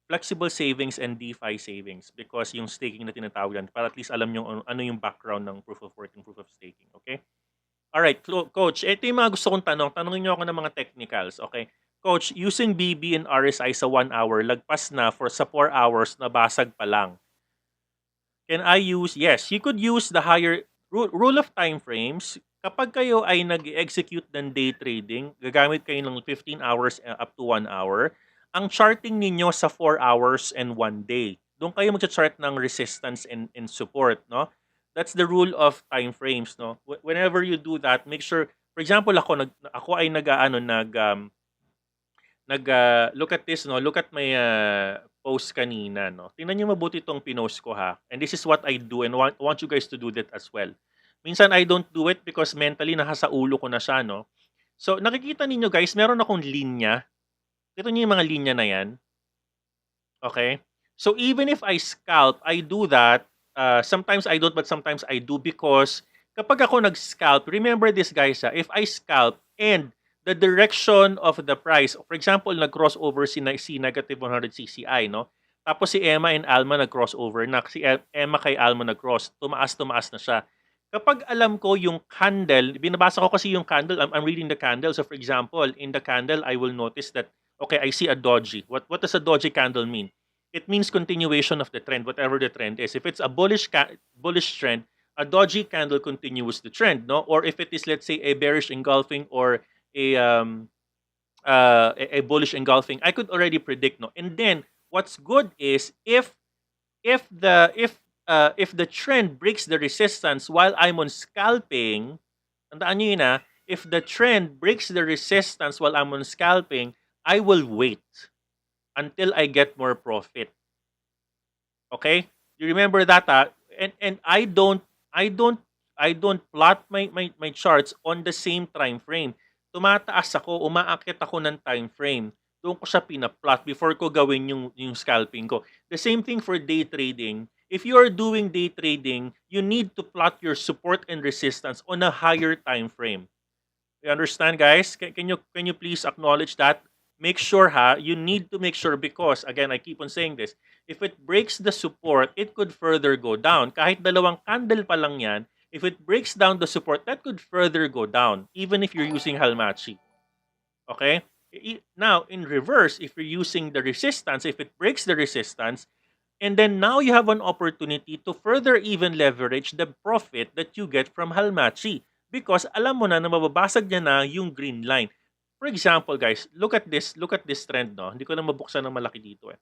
flexible savings and DeFi savings because yung staking na tinatawag yan, para at least alam nyo ano yung background ng proof of work and proof of staking. Okay? Alright, Coach, ito yung mga gusto kong tanong. Tanongin niyo ako ng mga technicals, okay? Coach, using BB and RSI sa 1 hour, lagpas na sa 4 hours, nabasag pa lang. Can I use, yes, you could use the higher rule of time frames. Kapag kayo ay nag-execute ng day trading, gagamit kayo ng 15 hours up to 1 hour, ang charting ninyo sa 4 hours and 1 day. Doon kayo mag-chart ng resistance and support, no? That's the rule of time frames, no? Whenever you do that, make sure, for example, ako ay look at this, no? Look at my post kanina, no? Tingnan niyo mabuti itong pinost ko, ha? And this is what I do and want you guys to do that as well. Minsan I don't do it because mentally nasa ulo ko na siya, no? So, nakikita ninyo guys, meron akong linya. Ito niyo yung mga linya na yan. Okay? So, even if I scalp, I do that. Sometimes I don't, but sometimes I do because kapag ako nag-scalp, remember this guys, if I scalp and the direction of the price, for example, nag-crossover si negative 100 CCI, no? Tapos si Emma and Alma nag-crossover na. Si Emma kay Alma nag-cross. Tumaas na siya. Kapag alam ko yung candle, binabasa ko kasi yung candle, I'm reading the candle. So for example, in the candle, I will notice that, okay, I see a doji. What does a doji candle mean? It means continuation of the trend, whatever the trend is. If it's a bullish trend, a doji candle continues the trend, no? Or if it is, let's say, a bearish engulfing or a bullish engulfing, I could already predict, no? And then what's good is if the trend breaks the resistance while I'm on scalping, tandaan nyo yun, if the trend breaks the resistance while I'm on scalping, I will wait until I get more profit. Okay? You remember that, and I don't plot my charts on the same time frame. Tumataas ako, umaakit ako ng time frame. Doon ko siya pina-plot before ko gawin yung scalping ko. The same thing for day trading. If you are doing day trading, you need to plot your support and resistance on a higher time frame. You understand, guys? Can you please acknowledge that? Make sure, you need to make sure because, again, I keep on saying this, if it breaks the support, it could further go down. Kahit dalawang candle pa lang yan, if it breaks down the support, that could further go down, even if you're using Halmachi. Okay? Now, in reverse, if you're using the resistance, if it breaks the resistance, and then now you have an opportunity to further even leverage the profit that you get from Halmachi because alam mo na mababasag niya na yung green line. For example, guys, look at this trend, no? Hindi ko na mabuksan ng malaki dito eh.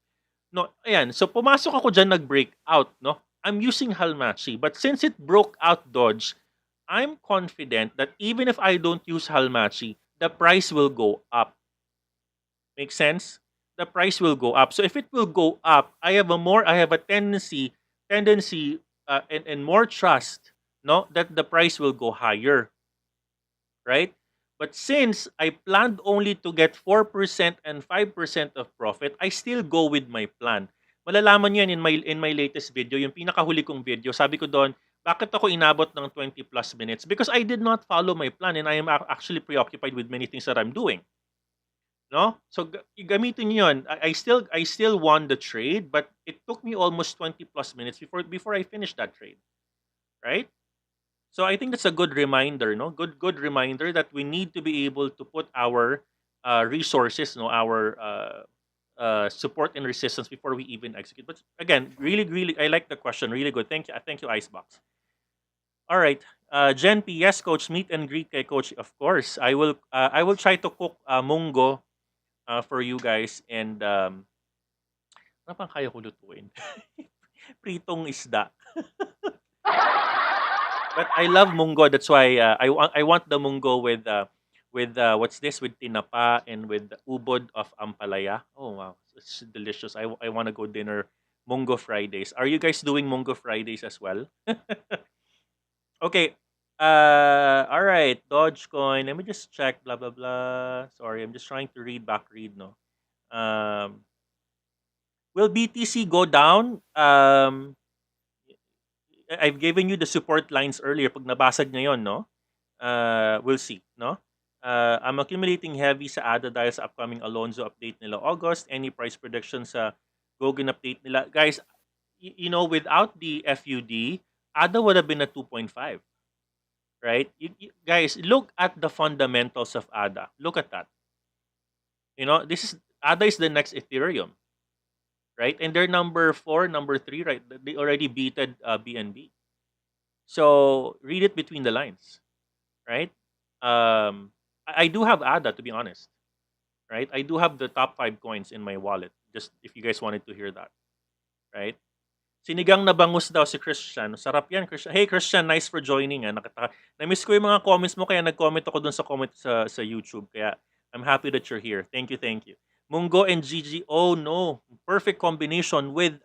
No, ayan. So pumasok ako diyan nag-break out, no? I'm using Halmachi, but since it broke out dodge, I'm confident that even if I don't use Halmachi, the price will go up. Make sense? The price will go up. So if it will go up, I have a tendency and more trust, no, that the price will go higher. Right? But since I planned only to get 4% and 5% of profit, I still go with my plan. Malalaman niyo yan in my latest video, yung pinakahuli kong video. Sabi ko doon, bakit ako inabot ng 20 plus minutes? Because I did not follow my plan and I am actually preoccupied with many things that I'm doing. No? So gamitin niyo 'yun. I still won the trade, but it took me almost 20 plus minutes before I finished that trade, right? So I think that's a good reminder, no? Good reminder that we need to be able to put our resources, no, our support and resistance before we even execute. But again, really, I like the question. Really good. Thank you, Icebox. All right, Jen P. Yes, Coach. Meet and greet kay Coach. Of course, I will. I will try to cook munggo for you guys and ano pang kaya ko lutuin? Pritong isda. But I love munggo. That's why I want the munggo with what's this, with tinapa and with ubod of ampalaya. Oh wow, it's delicious. I want to go dinner Munggo Fridays. Are you guys doing Munggo Fridays as well? Okay. All right. Dogecoin. Let me just check. Blah blah blah. Sorry, I'm just trying to read. No. Um, will BTC go down? I've given you the support lines earlier. Pag nabasag ngayon, no? We'll see, no? I'm accumulating heavy sa ADA dahil sa upcoming Alonzo update nila August. Any price prediction sa Goguen update nila? Guys, without the FUD, ADA would have been at 2.5, right? Guys, look at the fundamentals of ADA. Look at that. ADA is the next Ethereum, right? And they're number 4, number 3, right? They already beated BNB. So read it between the lines, right? I do have ADA, to be honest, right? I do have the top 5 coins in my wallet. Just if you guys wanted to hear that, right? Sinigang na bangus daw si Christian. Sarap yan, Christian. Hey, Christian, nice for joining. Na-miss ko yung mga comments mo, kaya nag-comment ako dun sa comment sa YouTube. Kaya I'm happy that you're here. Thank you. Munggo and Gigi. Oh no, perfect combination with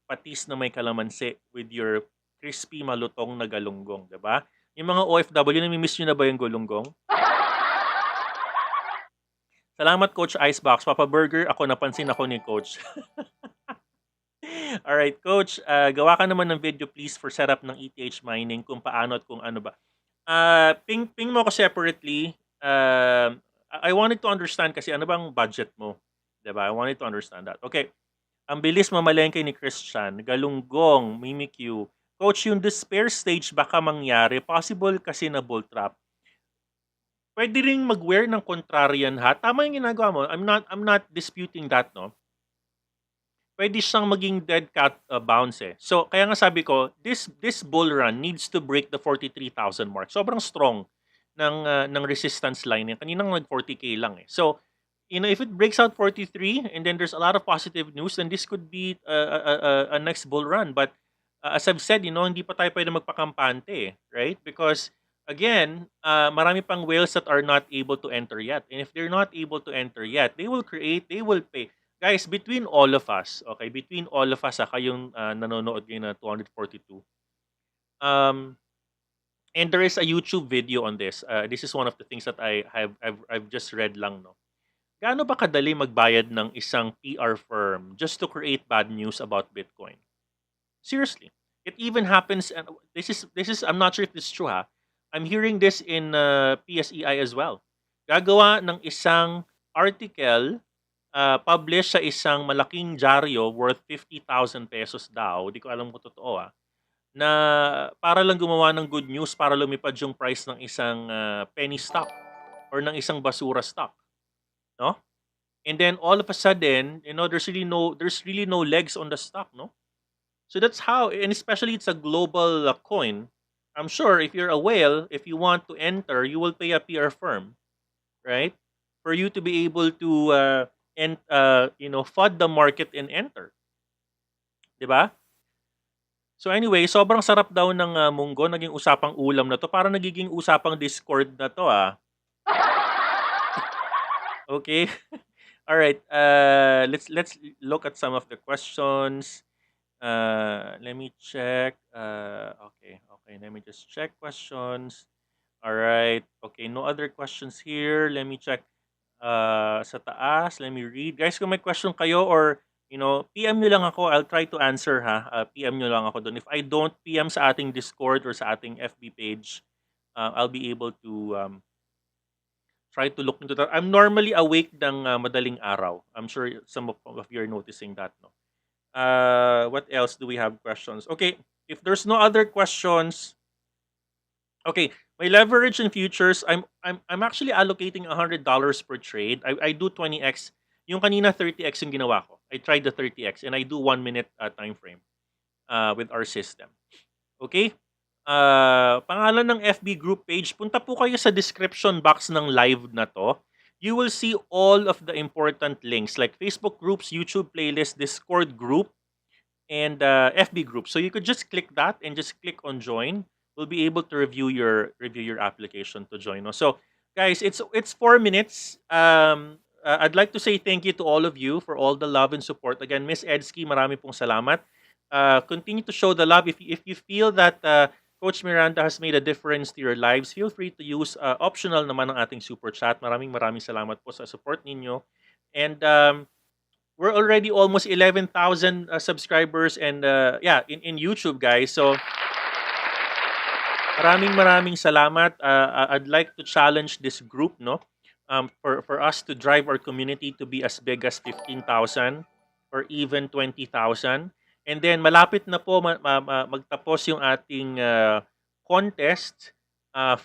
patis na may kalamansi with your crispy malutong na galunggong, 'di ba? Yung mga OFW, nami-miss niyo na ba yung galunggong? Salamat, Coach Icebox. Papa Burger, napansin ako ni Coach. Alright, Coach, gawa ka naman ng video please for setup ng ETH mining, kung paano at kung ano ba. Ping mo ko separately. I wanted to understand kasi ano bang budget mo. 'Di ba? I wanted to understand that. Okay. Ang bilis mamalengke ni Christian, galunggong, Mimikyu. Coach, yung despair stage baka mangyari. Possible kasi na bull trap. Pwede ring mag-wear ng contrarian hat. Tama yung ginagawa mo. I'm not disputing that, no? Pwede siyang maging dead cat bounce eh. So, kaya nga sabi ko, this bull run needs to break the 43,000 mark. Sobrang strong ng resistance line niya. Kaninang nag 40k lang eh. So, if it breaks out 43 and then there's a lot of positive news, then this could be a next bull run. But as I've said, hindi pa tayo pwede magpakampante, eh, right? Because again, marami pang whales that are not able to enter yet. And if they're not able to enter yet, they will pay. Guys, between all of us, okay, kayong nanonood ngayon na 242, and there is a YouTube video on this. This is one of the things that I've just read lang, no. Gaano ba kadali magbayad ng isang PR firm just to create bad news about Bitcoin? Seriously, it even happens. And this is I'm not sure if this is true ha. I'm hearing this in PSEI as well. Gagawa ng isang article publish sa isang malaking dyaryo worth 50,000 pesos daw. Di ko alam kung totoo na para lang gumawa ng good news para lumipad yung price ng isang penny stock or ng isang basura stock, no? And then all of a sudden, there's really no legs on the stock, no? So that's how, and especially it's a global coin. I'm sure if you're a whale, if you want to enter, you will pay a PR firm, right? For you to be able to fund the market and enter, 'di ba? So anyway, sobrang sarap daw ng munggo, naging usapang ulam na to, parang nagiging usapang Discord na to Okay. All right. Let's look at some of the questions. Let me check. Okay. Let me just check questions. All right. Okay. No other questions here. Let me check. Sa taas. Let me read. Guys, kung may question kayo or PM nyo lang ako. I'll try to answer, ha. PM nyo lang ako doon. If I don't PM sa ating Discord or sa ating FB page, I'll be able to try to look into that. I'm normally awake ng madaling araw. I'm sure some of you are noticing that, no? What else do we have questions? Okay, if there's no other questions, okay, my leverage in futures, I'm actually allocating $100 per trade. I do 20x. Yung kanina 30x yung ginawa ko. I tried the 30x and I do 1 minute time frame with our system. Okay? Pangalan ng FB group page, punta po kayo sa description box ng live na to. You will see all of the important links like Facebook groups, YouTube playlist, Discord group, and FB group. So you could just click that and just click on join. We'll be able to review your application to join. No? So guys, it's 4 minutes. I'd like to say thank you to all of you for all the love and support. Again, Miss Edsky, marami pong salamat. Continue to show the love. If you feel that Coach Miranda has made a difference to your lives, feel free to use optional naman ang ating super chat. Maraming salamat po sa support ninyo. And we're already almost 11,000 subscribers and yeah, in YouTube, guys. So maraming salamat. I'd like to challenge this group, no? For us to drive our community to be as big as 15,000 or even 20,000. And then malapit na po magtapos yung ating contest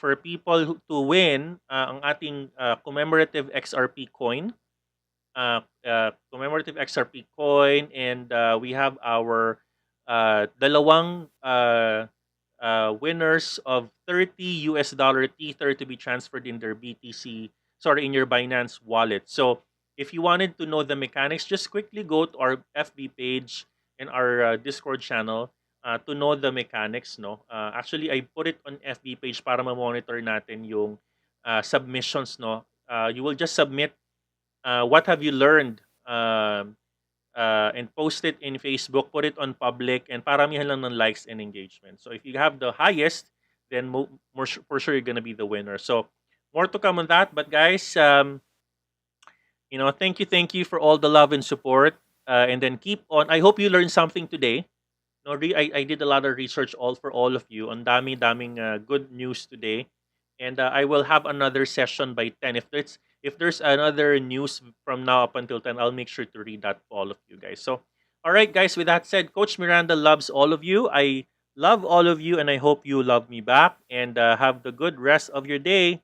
for people to win ang ating commemorative XRP coin. Commemorative XRP coin, and we have our dalawang winners of $30 Tether to be transferred in their in your Binance wallet. So if you wanted to know the mechanics, just quickly go to our FB page and our Discord channel to know the mechanics. No, actually I put it on FB page para ma-monitor natin yung submissions. No, you will just submit what have you learned, and post it in Facebook, put it on public, and paramihan lang ng likes and engagement. So if you have the highest, then for sure you're gonna be the winner. So more to come on that. But guys, thank you for all the love and support. And then keep on. I hope you learned something today. No, I did a lot of research all for all of you. On daming good news today, and I will have another session by 10. If there's another news from now up until 10, I'll make sure to read that for all of you guys. So, all right, guys. With that said, Coach Miranda loves all of you. I love all of you, and I hope you love me back. And have the good rest of your day.